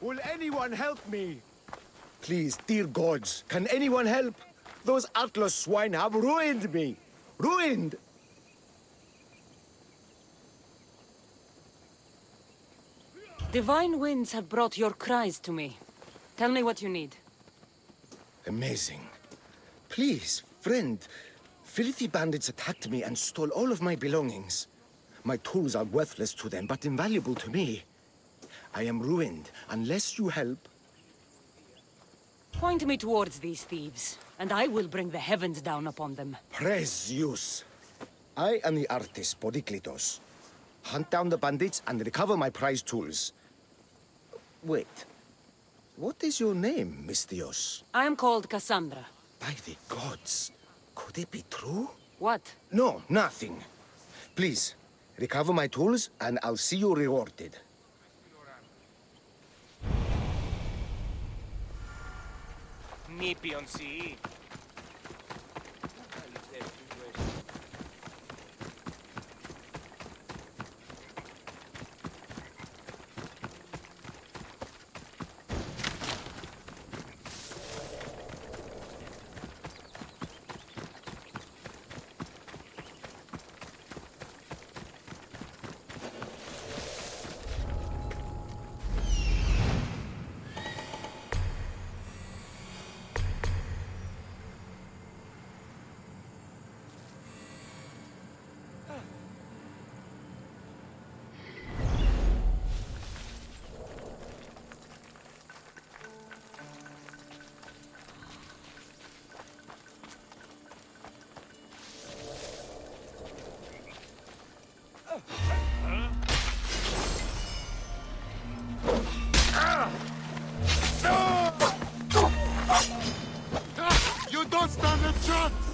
Will anyone help me? Please, dear gods, can anyone help? Those Atlas swine have ruined me. Ruined! Divine winds have brought your cries to me. Tell me what you need. Amazing. Please, friend. Filthy bandits attacked me and stole all of my belongings. My tools are worthless to them, but invaluable to me. I am ruined. Unless you help... Point me towards these thieves, and I will bring the heavens down upon them. Praise Zeus. I am the artist, Podiklitos. Hunt down the bandits and recover my prized tools. Wait. What is your name, Mystios? I am called Cassandra. By the gods. Could it be true? What? No, nothing. Please, recover my tools and I'll see you rewarded. Νήπιον σοι. You don't stand a chance!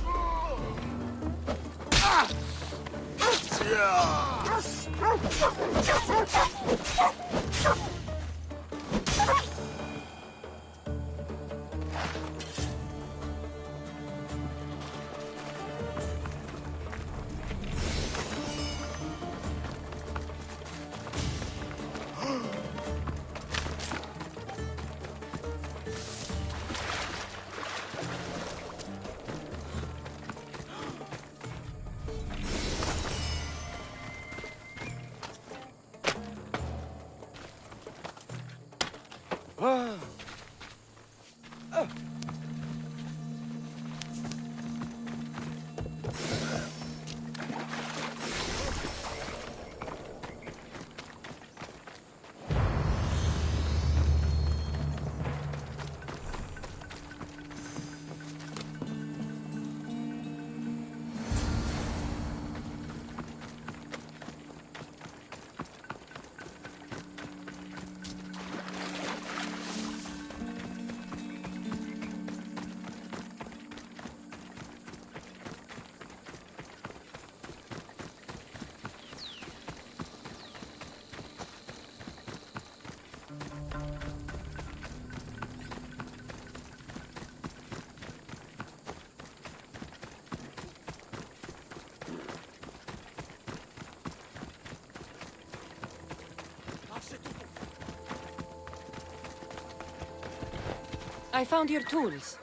I found your tools.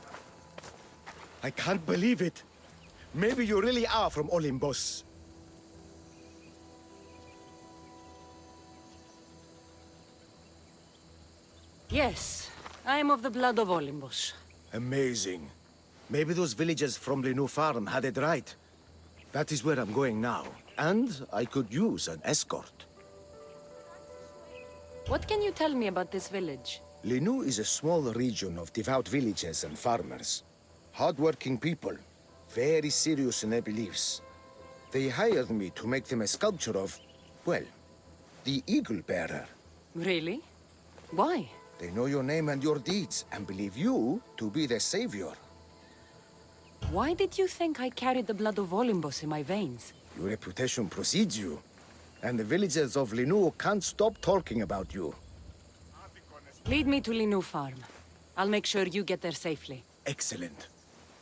I can't believe it. Maybe you really are from Olympus. Yes, I am of the blood of Olympus. Amazing. Maybe those villagers from Linu Farm had it right. That is where I'm going now. And I could use an escort. What can you tell me about this village? Linu is a small region of devout villagers and farmers. Hard-working people, very serious in their beliefs. They hired me to make them a sculpture of, well, the Eagle Bearer. Really? Why? They know your name and your deeds, and believe you to be their savior. Why did you think I carried the blood of Olympus in my veins? Your reputation precedes you, and the villagers of Linu can't stop talking about you. Lead me to Linu Farm. I'll make sure you get there safely. Excellent.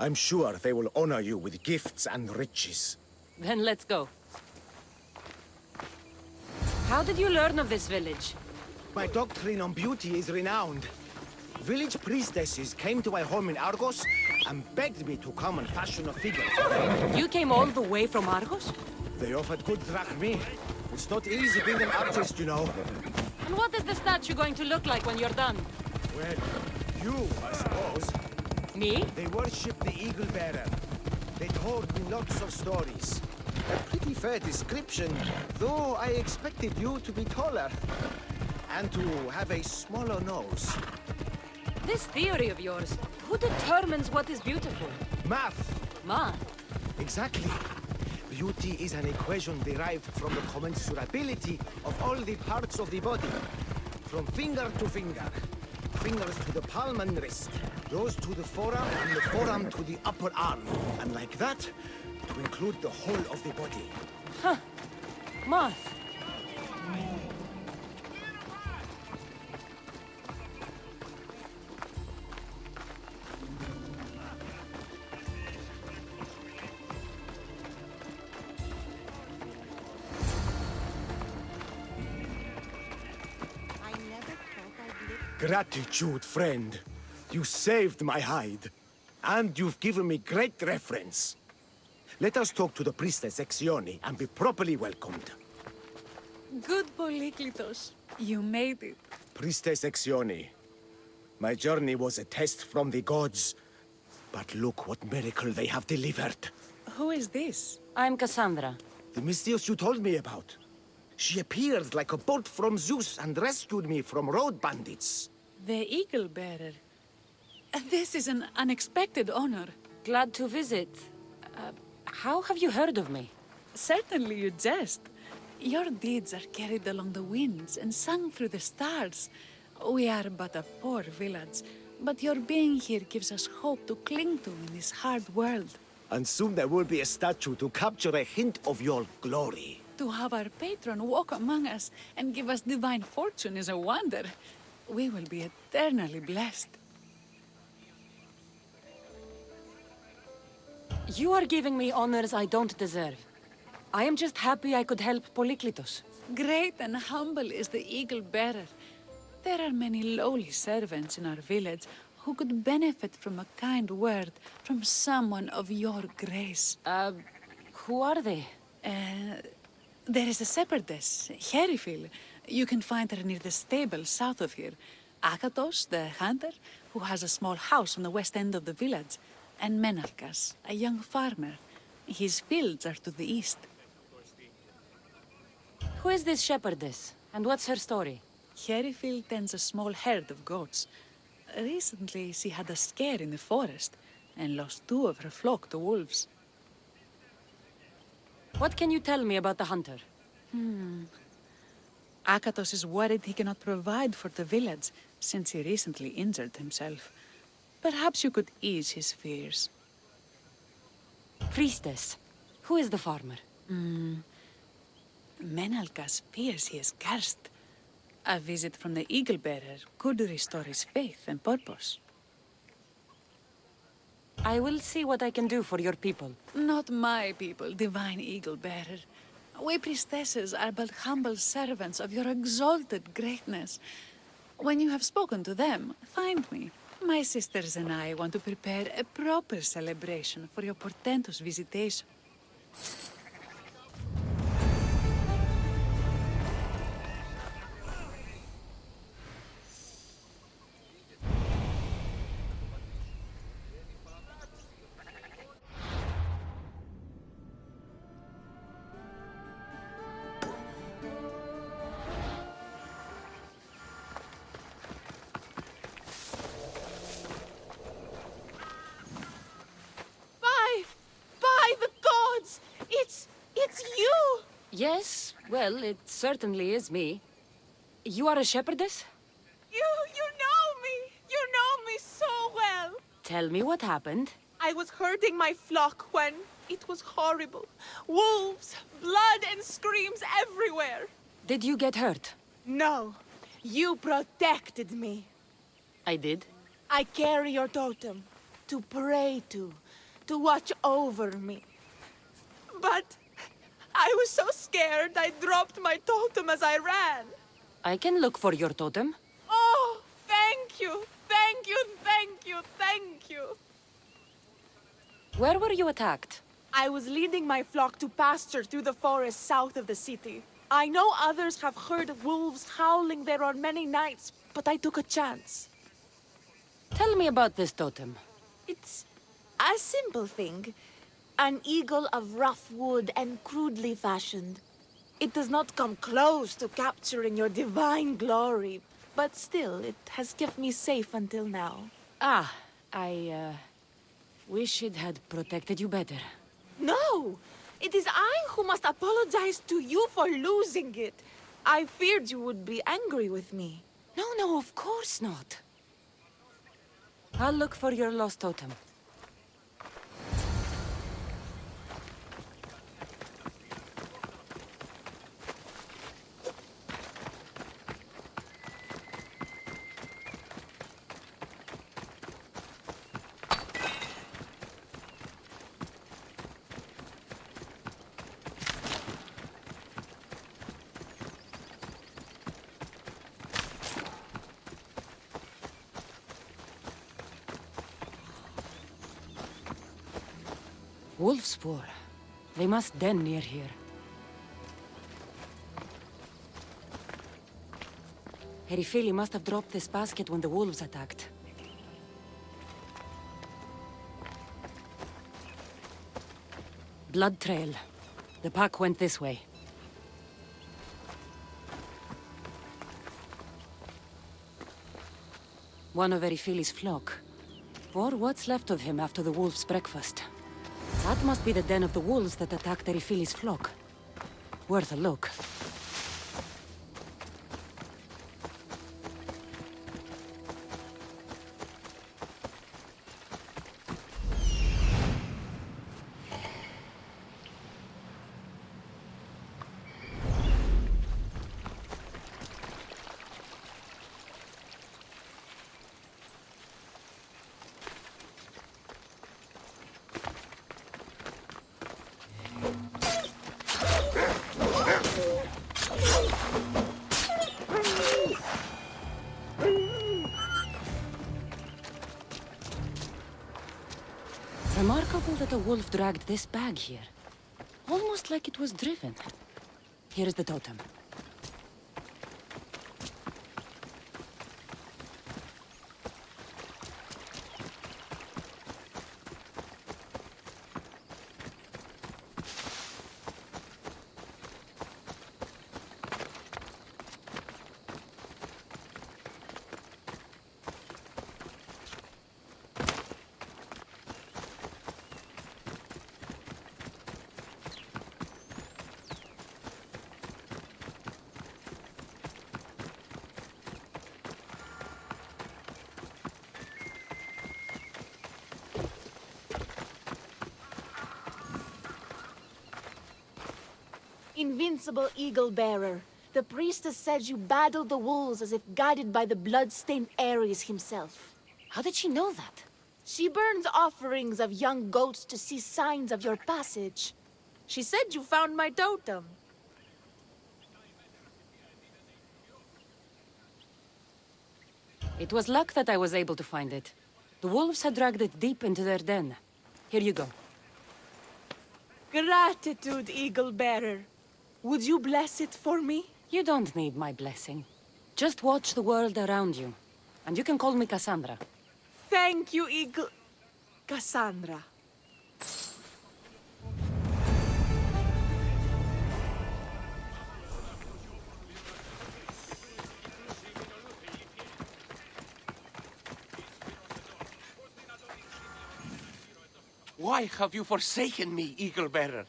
I'm sure they will honor you with gifts and riches. Then let's go. How did you learn of this village? my doctrine on beauty is renowned. Village priestesses came to my home in Argos and begged me to come and fashion a figure for them. You came all the way from Argos? They offered good drachmae. It's not easy being an artist, you know. And what is the statue going to look like when you're done? Well, you, I suppose. Me? They worship the Eagle Bearer. They told me lots of stories. A pretty fair description, though I expected you to be taller. And to have a smaller nose. This theory of yours, who determines what is beautiful? Math! Math? Exactly. Beauty is an equation derived from the commensurability of all the parts of the body. From finger to finger. Fingers to the palm and wrist. Those to the forearm and the forearm to the upper arm. And like that, to include the whole of the body. Huh. Math. Gratitude, friend. You saved my hide. And you've given me great reference. Let us talk to the priestess Exione and be properly welcomed. Good Polyklitos. You made it. Priestess Exione, my journey was a test from the gods. But look what miracle they have delivered. Who is this? I'm Cassandra. The Mystios you told me about. She appeared like a bolt from Zeus and rescued me from road bandits. The Eagle Bearer. This is an unexpected honor. Glad to visit. How have you heard of me? Certainly you jest. Your deeds are carried along the winds and sung through the stars. We are but a poor village, but your being here gives us hope to cling to in this hard world. And soon there will be a statue to capture a hint of your glory. To have our patron walk among us and give us divine fortune is a wonder. We will be eternally blessed. You are giving me honors I don't deserve. I am just happy I could help Polyklitos. Great and humble is the Eagle Bearer. There are many lowly servants in our village who could benefit from a kind word from someone of your grace. Who are they? There is a shepherdess, Herifil. You can find her near the stable south of here. Akatos, the hunter, who has a small house on the west end of the village. And Menalkas, a young farmer. His fields are to the east. Who is this shepherdess? And what's her story? Herifil tends a small herd of goats. Recently, she had a scare in the forest and lost 2 of her flock to wolves. What can you tell me about the hunter? Akatos is worried he cannot provide for the village since he recently injured himself. Perhaps you could ease his fears. Priestess. Who is the farmer? Menalkas fears he is cursed. A visit from the Eagle Bearer could restore his faith and purpose. I will see what I can do for your people. Not my people, divine Eagle Bearer. We priestesses are but humble servants of your exalted greatness. When you have spoken to them, find me. My sisters and I want to prepare a proper celebration for your portentous visitation. It's you! Yes, well, it certainly is me. You are a shepherdess? You know me! You know me so well! Tell me what happened. I was herding my flock when it was horrible. Wolves, blood and screams everywhere. Did you get hurt? No, you protected me. I did. I carry your totem to pray to watch over me. But I was so scared I dropped my totem as I ran. I can look for your totem. Oh, thank you! Thank you, thank you, thank you! Where were you attacked? I was leading my flock to pasture through the forest south of the city. I know others have heard wolves howling there on many nights, but I took a chance. Tell me about this totem. It's a simple thing. An eagle of rough wood and crudely fashioned. It does not come close to capturing your divine glory, but still, it has kept me safe until now. Ah, I wish it had protected you better. No! It is I who must apologize to you for losing it. I feared you would be angry with me. No, of course not. I'll look for your lost totem. Wolf spoor. They must den near here. Herifili must have dropped this basket when the wolves attacked. Blood trail. The pack went this way. One of Erifili's flock. Or what's left of him after the wolf's breakfast. That must be the den of the wolves that attacked Erifili's flock. Worth a look. Remarkable that a wolf dragged this bag here. Almost like it was driven. Here is the totem. Invincible Eagle Bearer, the priestess said you battled the wolves as if guided by the blood-stained Ares himself. How did she know that? She burns offerings of young goats to see signs of your passage. She said you found my totem. It was luck that I was able to find it. The wolves had dragged it deep into their den. Here you go. Gratitude, Eagle Bearer. Would you bless it for me? You don't need my blessing. Just watch the world around you. And you can call me Cassandra. Thank you, Eagle... Cassandra. Why have you forsaken me, Eagle Bearer?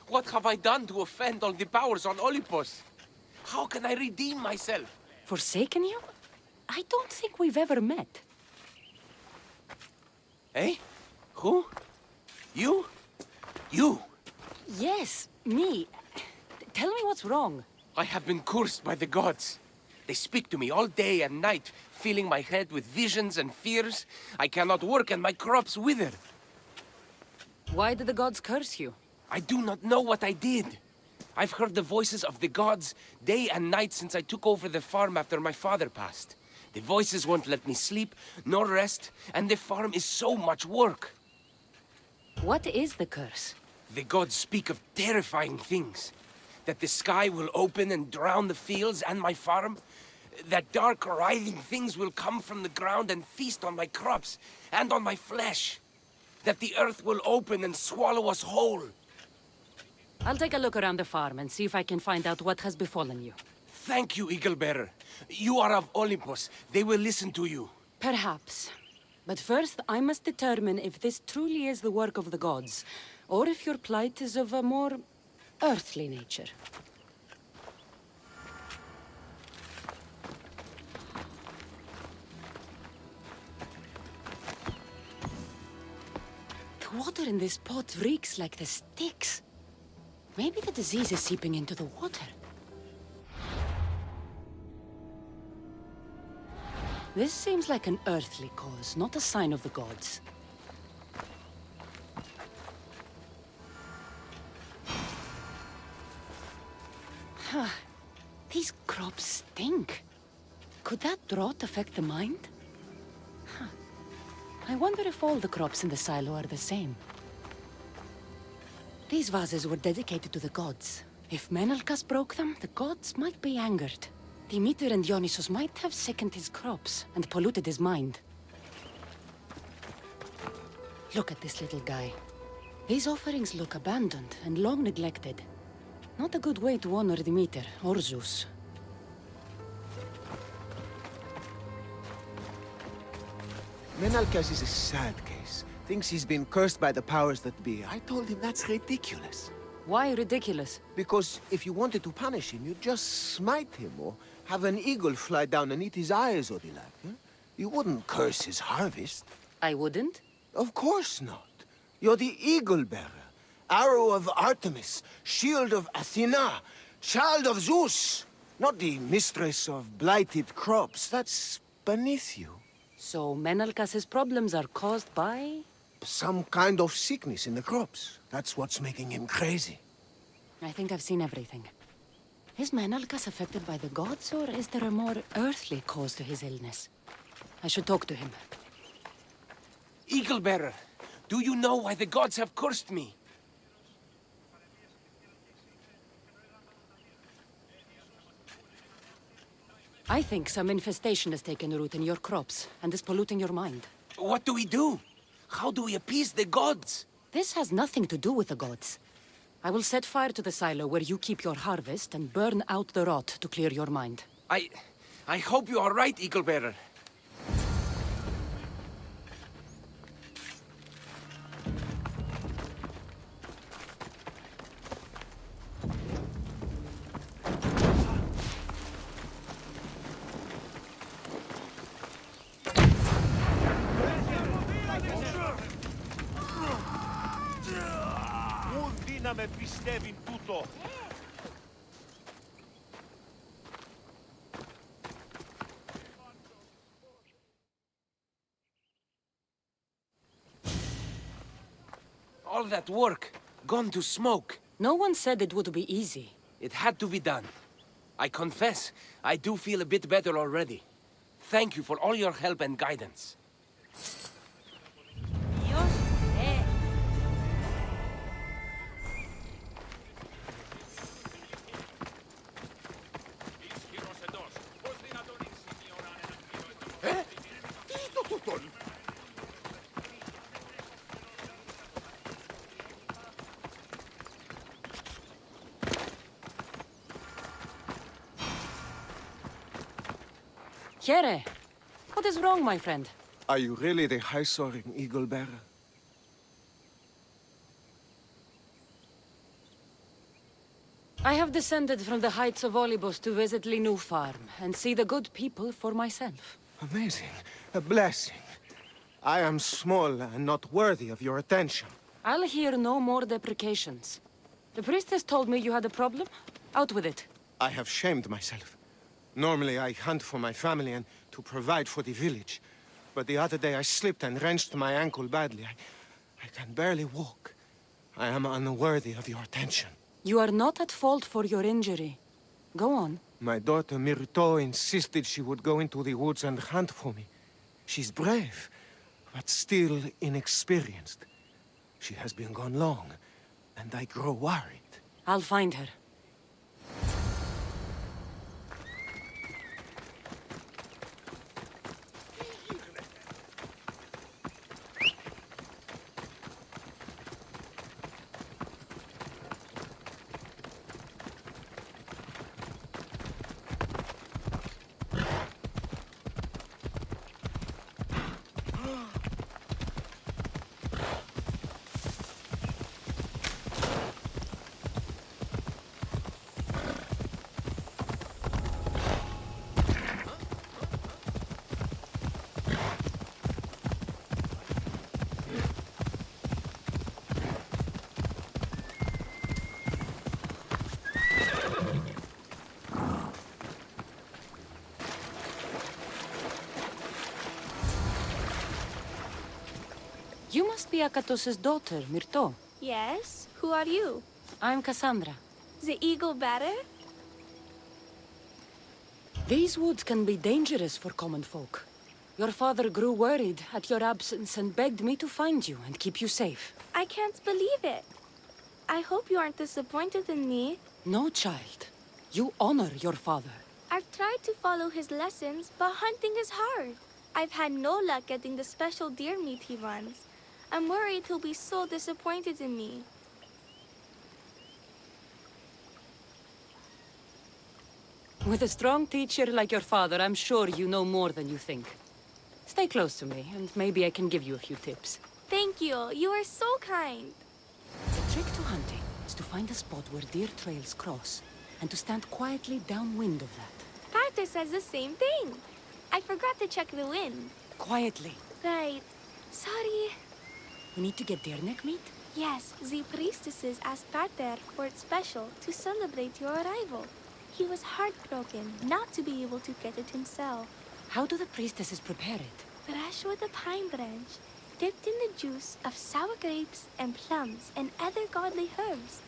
What have I done to offend all the powers on Olympus? How can I redeem myself? Forsaken you? I don't think we've ever met. Eh? Who? You? You! Yes, me. Tell me what's wrong. I have been cursed by the gods. They speak to me all day and night, filling my head with visions and fears. I cannot work and my crops wither. Why did the gods curse you? I do not know what I did. I've heard the voices of the gods day and night since I took over the farm after my father passed. The voices won't let me sleep, nor rest, and the farm is so much work. What is the curse? The gods speak of terrifying things. That the sky will open and drown the fields and my farm. That dark, writhing things will come from the ground and feast on my crops and on my flesh. That the earth will open and swallow us whole. I'll take a look around the farm and see if I can find out what has befallen you. Thank you, Eagle Bearer. You are of Olympus. They will listen to you. Perhaps. But first, I must determine if this truly is the work of the gods, or if your plight is of a more earthly nature. The water in this pot reeks like the Styx. Maybe the disease is seeping into the water. This seems like an earthly cause, not a sign of the gods. Huh. These crops stink. Could that drought affect the mind? Huh. I wonder if all the crops in the silo are the same. These vases were dedicated to the gods. If Menalcas broke them, the gods might be angered. Demeter and Dionysus might have sickened his crops and polluted his mind. Look at this little guy. These offerings look abandoned and long neglected. Not a good way to honor Demeter or Zeus. Menalcas is a sad case. Thinks he's been cursed by the powers that be. I told him that's ridiculous. Why ridiculous? Because if you wanted to punish him, you'd just smite him or have an eagle fly down and eat his eyes, Odilak. Huh? You wouldn't curse his harvest. I wouldn't? Of course not. You're the eagle bearer. Arrow of Artemis, shield of Athena, child of Zeus. Not the mistress of blighted crops. That's beneath you. So Menalcas' problems are caused by... Some kind of sickness in the crops. That's what's making him crazy. I think I've seen everything. Is Menalcas affected by the gods, or is there a more earthly cause to his illness? I should talk to him. Eagle Bearer, do you know why the gods have cursed me? I think some infestation has taken root in your crops and is polluting your mind. What do we do? How do we appease the gods? This has nothing to do with the gods. I will set fire to the silo where you keep your harvest and burn out the rot to clear your mind. I hope you are right, Eagle Bearer. να με πιστεύει τούτο. All that work, gone to smoke. No one said it would be easy. It had to be done. I confess, I do feel a bit better already. Thank you for all your help and guidance. Here, what is wrong, my friend? Are you really the high-soaring eagle bearer? I have descended from the heights of Olympus to visit Linu farm and see the good people for myself. Amazing. A blessing. I am small and not worthy of your attention. I'll hear no more deprecations. The priestess told me you had a problem. Out with it. I have shamed myself. Normally I hunt for my family and to provide for the village. But the other day I slipped and wrenched my ankle badly. I can barely walk. I am unworthy of your attention. You are not at fault for your injury. Go on. My daughter Myrto insisted she would go into the woods and hunt for me. She's brave, but still inexperienced. She has been gone long, and I grow worried. I'll find her. You must be Akatos's daughter, Myrto. Yes? Who are you? I'm Cassandra. The eagle bearer? These woods can be dangerous for common folk. Your father grew worried at your absence and begged me to find you and keep you safe. I can't believe it. I hope you aren't disappointed in me. No, child. You honor your father. I've tried to follow his lessons, but hunting is hard. I've had no luck getting the special deer meat he wants. I'm worried he'll be so disappointed in me. With a strong teacher like your father, I'm sure you know more than you think. Stay close to me, and maybe I can give you a few tips. Thank you. You are so kind. The trick to hunting is to find a spot where deer trails cross, and to stand quietly downwind of that. Carter says the same thing. I forgot to check the wind. Quietly. Right. Sorry. We need to get deer neck meat? Yes, the priestesses asked Carter for it special to celebrate your arrival. He was heartbroken not to be able to get it himself. How do the priestesses prepare it? Fresh with a pine branch, dipped in the juice of sour grapes and plums and other godly herbs.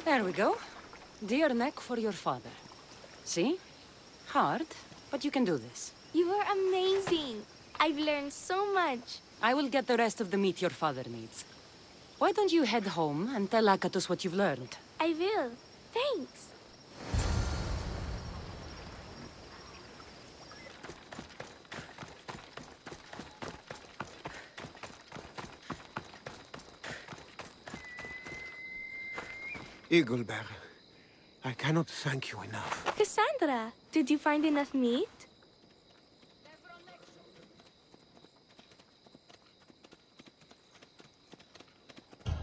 There we go. Deer neck for your father. See? Hard, but you can do this. You are amazing. I've learned so much. I will get the rest of the meat your father needs. Why don't you head home and tell Akatos what you've learned? I will. Thanks. Eagle Bear, I cannot thank you enough. Cassandra, did you find enough meat?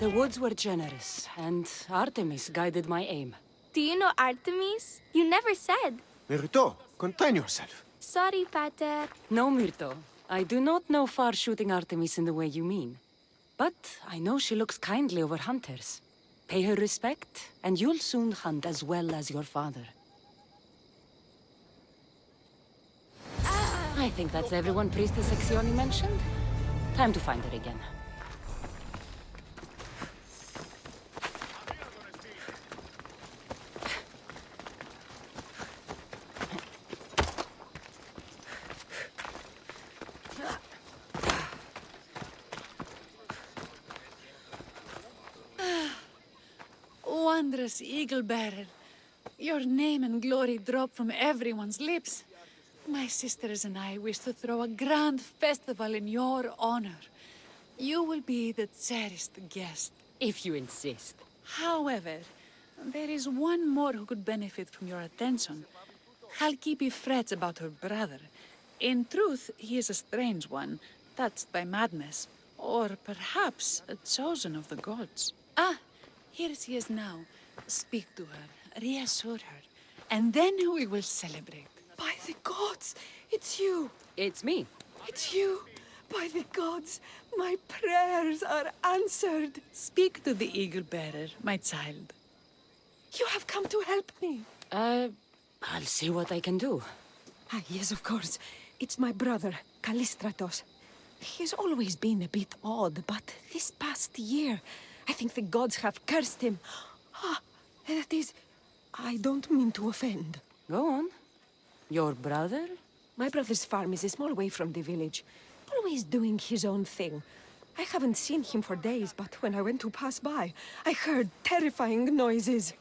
The woods were generous, and Artemis guided my aim. Do you know Artemis? You never said. Myrto, contain yourself. Sorry, Pater. No, Myrto. I do not know far-shooting Artemis in the way you mean. But I know she looks kindly over hunters. Pay her respect, and you'll soon hunt as well as your father. I think that's everyone Priestess Sexioni mentioned. Time to find her again. Wondrous eagle bearer. Your name and glory drop from everyone's lips. My sisters and I wish to throw a grand festival in your honor. You will be the cherished guest. If you insist. However, there is one more who could benefit from your attention. Halkipi frets about her brother. In truth, he is a strange one, touched by madness. Or perhaps a chosen of the gods. Ah, here she is now. Speak to her, reassure her, and then we will celebrate. By the gods, it's you. It's me. It's you. By the gods, my prayers are answered. Speak to the eagle bearer, my child. You have come to help me. I'll see what I can do. Ah, yes, of course. It's my brother, Callistratos. He's always been a bit odd, but this past year, I think the gods have cursed him. Ah, that is... I don't mean to offend. Go on. Your brother? My brother's farm is a small way from the village. Always doing his own thing. I haven't seen him for days, but when I went to pass by, I heard terrifying noises.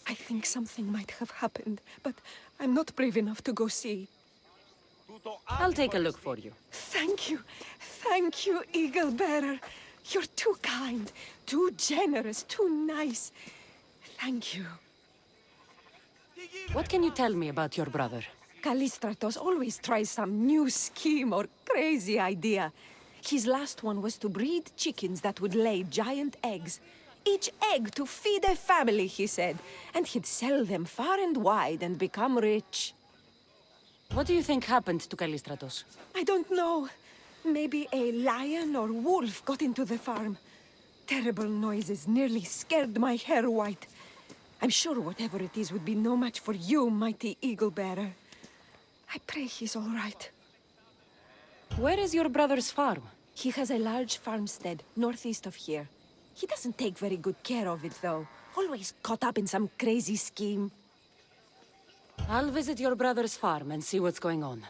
I think something might have happened, but I'm not brave enough to go see. I'll take a look for you. Thank you. Thank you, Eagle Bearer. You're too kind, too generous, too nice. Thank you. What can you tell me about your brother? Callistratos always tries some new scheme or crazy idea. His last one was to breed chickens that would lay giant eggs. Each egg to feed a family, he said. And he'd sell them far and wide and become rich. What do you think happened to Callistratos? I don't know. Maybe a lion or wolf got into the farm. Terrible noises nearly scared my hair white. I'm sure whatever it is would be no match for you, mighty Eagle Bearer. I pray he's all right. Where is your brother's farm? He has a large farmstead northeast of here. He doesn't take very good care of it, though. Always caught up in some crazy scheme. I'll visit your brother's farm and see what's going on.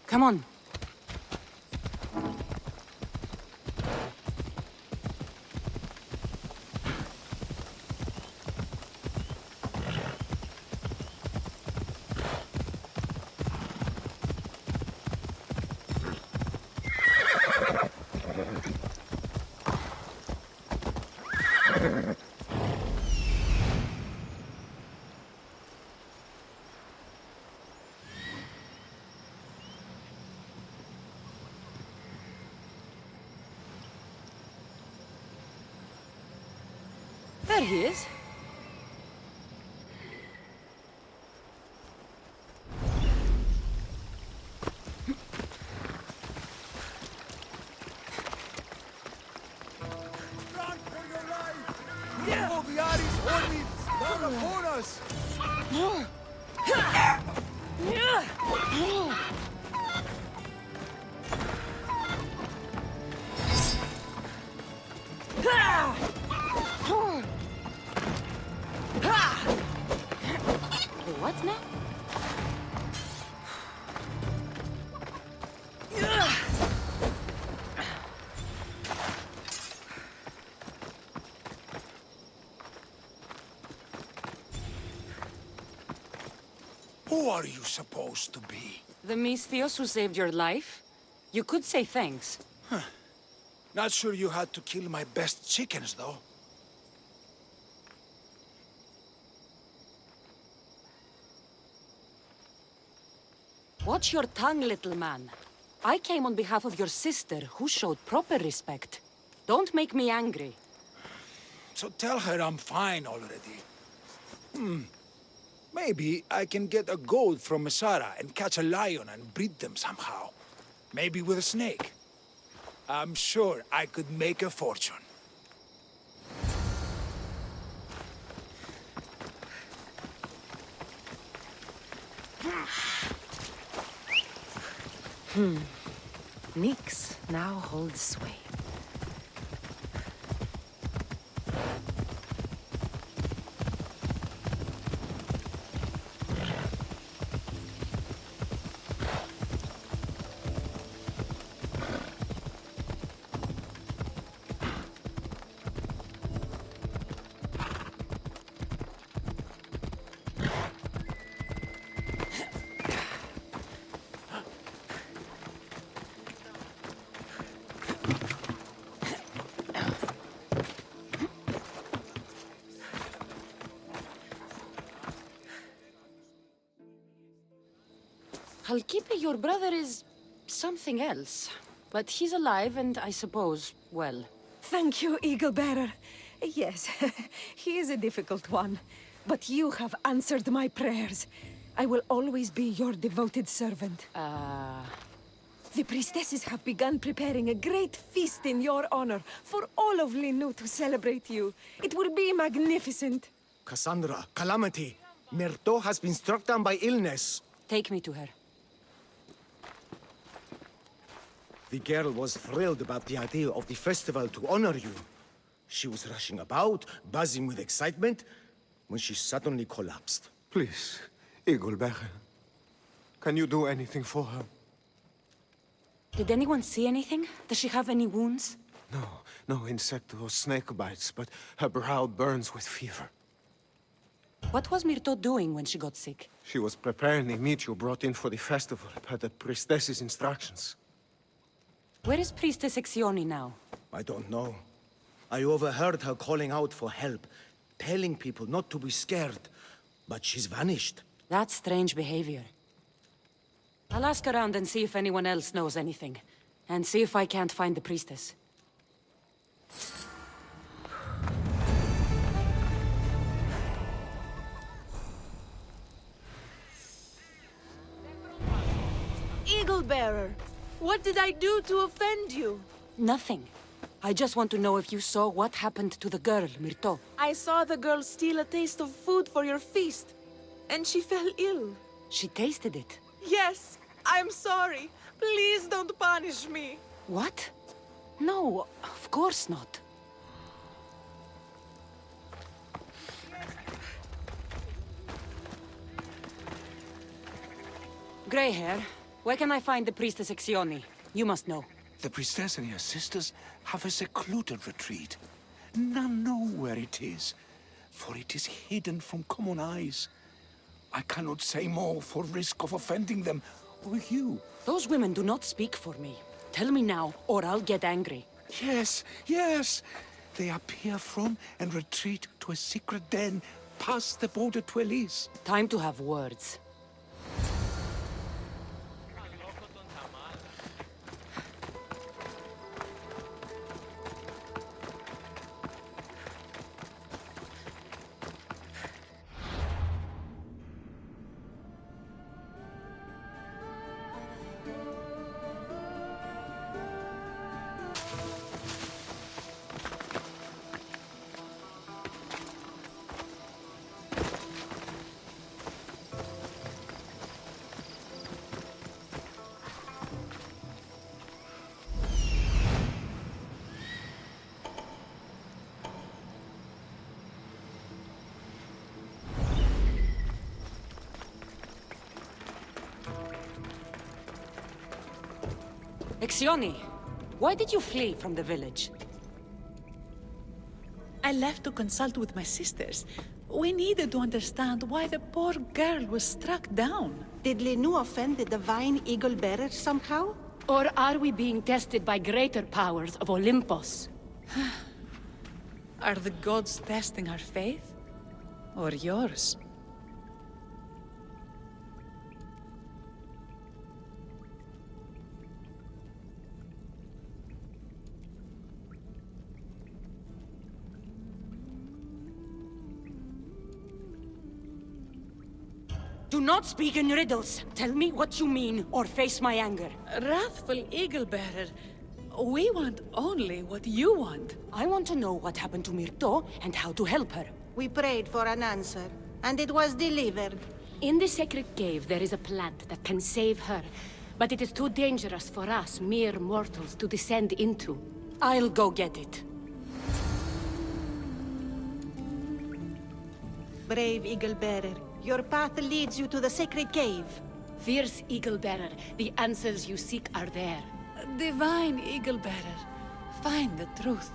Come on. There he is. Run for your life! The Mogliari's army down upon us! What now? Who are you supposed to be? The Misthios who saved your life? You could say thanks. Not sure you had to kill my best chickens, though. Watch your tongue, little man. I came on behalf of your sister, who showed proper respect. Don't make me angry. So tell her I'm fine already. Maybe I can get a goat from Masara and catch a lion and breed them somehow. Maybe with a snake. I'm sure I could make a fortune. Nyx now holds sway. Halkipe, your brother is something else. But he's alive and I suppose, well. Thank you, Eagle Bearer. Yes, he is a difficult one. But you have answered my prayers. I will always be your devoted servant. The priestesses have begun preparing a great feast in your honor for all of Linu to celebrate you. It will be magnificent. Cassandra, Calamity, Myrto has been struck down by illness. Take me to her. The girl was thrilled about the idea of the festival to honor you. She was rushing about, buzzing with excitement, when she suddenly collapsed. Please, Eagle Bearer. Can you do anything for her? Did anyone see anything? Does she have any wounds? No insect or snake bites, but her brow burns with fever. What was Myrto doing when she got sick? She was preparing the meat you brought in for the festival, per the priestess's instructions. Where is Priestess Exioni now? I don't know. I overheard her calling out for help, telling people not to be scared, but she's vanished. That's strange behavior. I'll ask around and see if anyone else knows anything. And see if I can't find the priestess. Eagle Bearer, what did I do to offend you? Nothing. I just want to know if you saw what happened to the girl, Myrto. I saw the girl steal a taste of food for your feast, and she fell ill. She tasted it. Yes, I'm sorry. Please don't punish me. What? No, of course not. Grey hair, where can I find the priestess Exioni? You must know. The priestess and her sisters have a secluded retreat. None know where it is, for it is hidden from common eyes. I cannot say more for risk of offending them or you. Those women do not speak for me. Tell me now, or I'll get angry. Yes, yes. They appear from and retreat to a secret den past the border to Elise. Time to have words. Exioni, why did you flee from the village? I left to consult with my sisters. We needed to understand why the poor girl was struck down. Did Lenu offend the divine Eagle Bearer somehow? Or are we being tested by greater powers of Olympus? Are the gods testing our faith? Or yours? Do not speak in riddles. Tell me what you mean, or face my anger. Wrathful Eagle Bearer, we want only what you want. I want to know what happened to Myrto and how to help her. We prayed for an answer, and it was delivered. In the sacred cave, there is a plant that can save her, but it is too dangerous for us, mere mortals, to descend into. I'll go get it. Brave Eagle Bearer, your path leads you to the sacred cave. Fierce Eagle Bearer, the answers you seek are there. Divine Eagle Bearer, find the truth.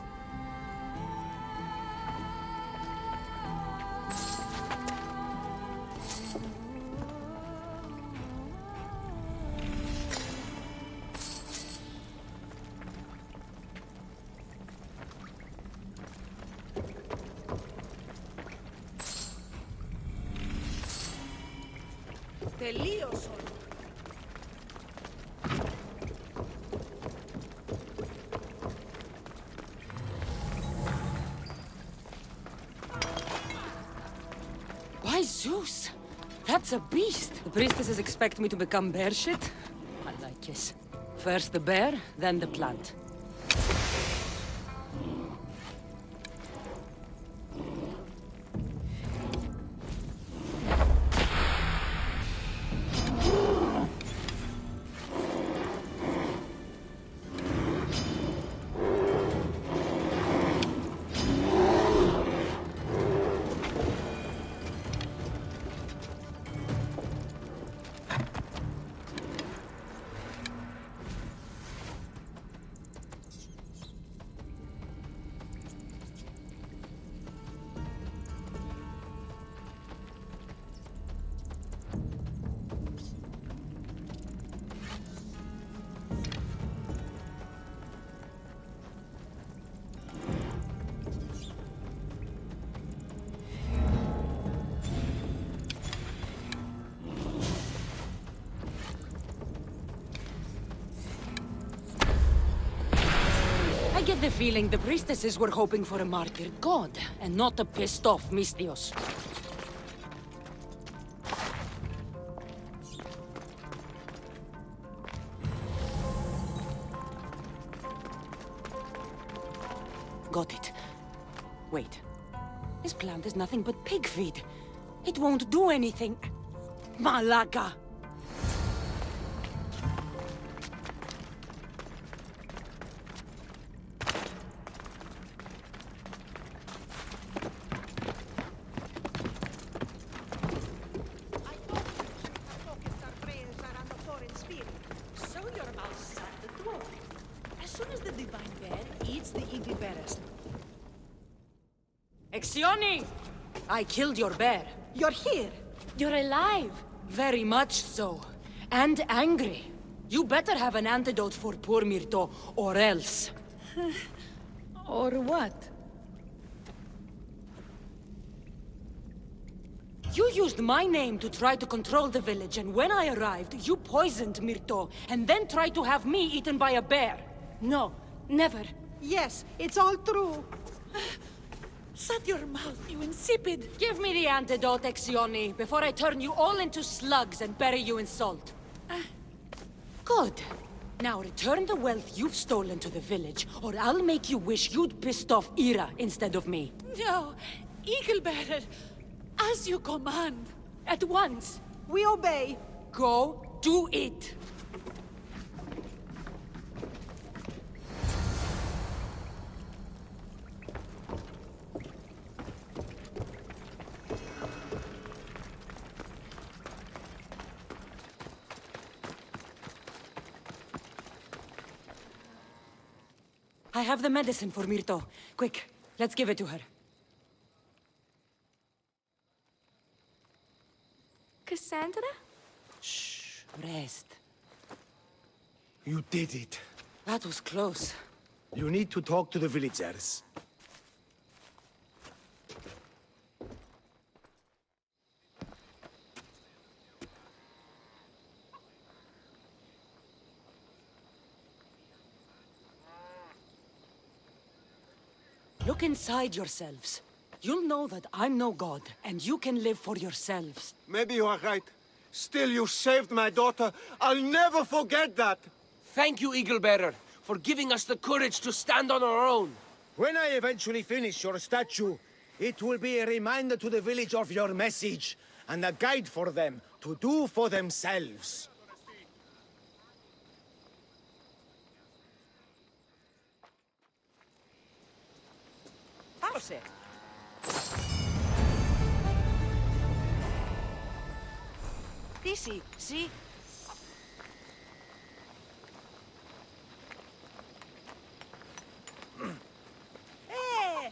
Τελείωσον. Zeus! That's a beast! The priestesses expect me to become bear shit? I like it. First the bear, then the plant. I get the feeling the priestesses were hoping for a martyred god, and not a pissed-off Mystios. Got it. Wait. This plant is nothing but pig feed. It won't do anything. Malaka! So your mouth shut the door. As soon as the divine bear eats the eagle bearers. Exioni! I killed your bear. You're here. You're alive. Very much so. And angry. You better have an antidote for poor Myrto, or else. Or what? You used my name to try to control the village, and when I arrived, you poisoned Myrto, and then tried to have me eaten by a bear. No, never. Yes, it's all true. Shut your mouth, you insipid! Give me the antidote, Exioni, before I turn you all into slugs and bury you in salt. Good. Now return the wealth you've stolen to the village, or I'll make you wish you'd pissed off Ira instead of me. No, eagle bearer, as you command. At once. We obey. Go do it. I have the medicine for Myrto. Quick, let's give it to her. Cassandra? Shh, rest. You did it. That was close. You need to talk to the villagers. Look inside yourselves. You'll know that I'm no god, and you can live for yourselves. Maybe you are right. Still, you saved my daughter. I'll never forget that. Thank you, Eagle Bearer, for giving us the courage to stand on our own. When I eventually finish your statue, it will be a reminder to the village of your message, and a guide for them to do for themselves. Pause. Easy, see? Hey!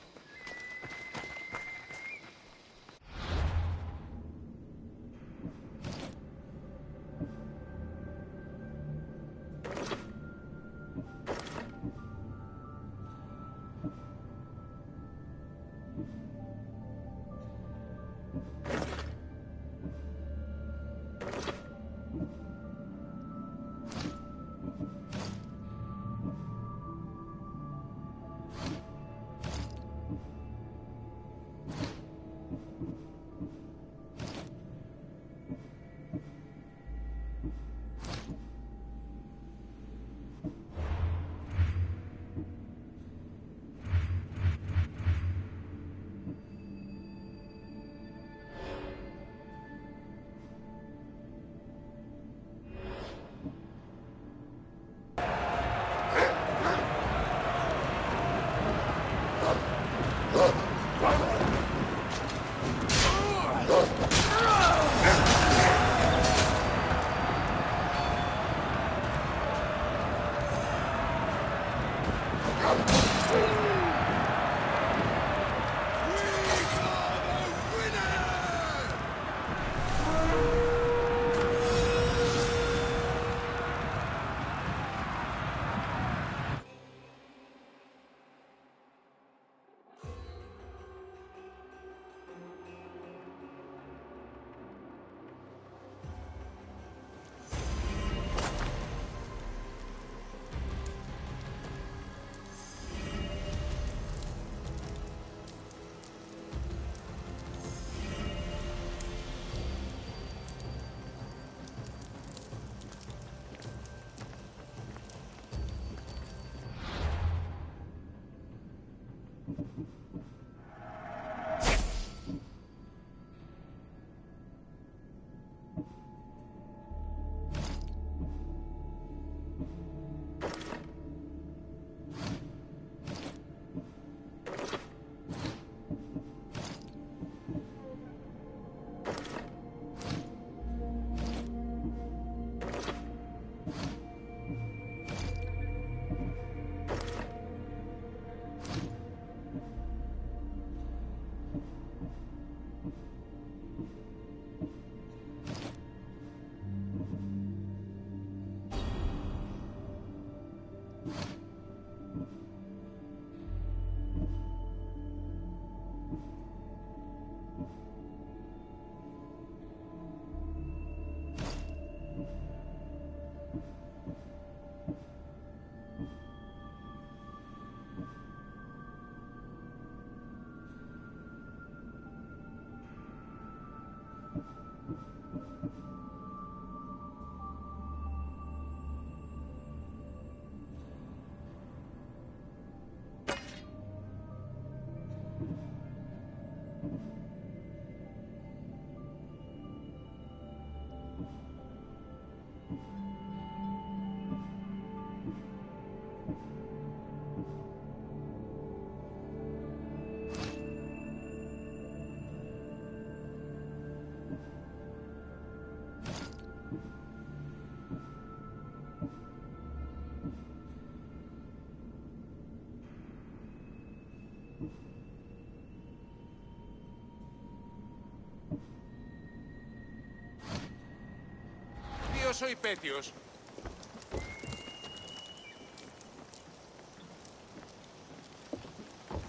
αυτός ο υπέτειος.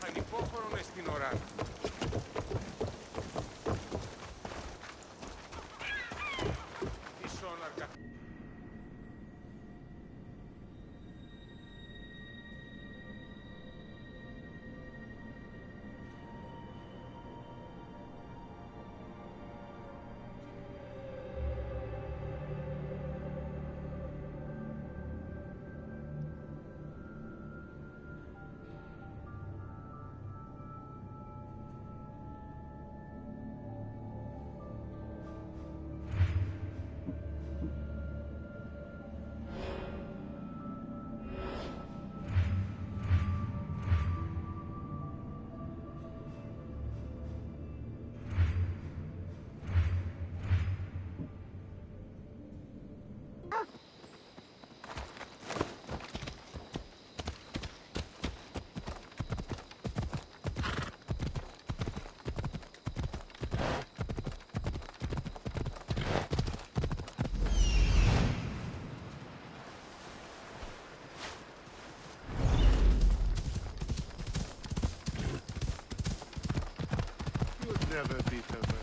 Ανυπόφορον εστιν ορά. Ισόν αρκα... You'll never be forgotten.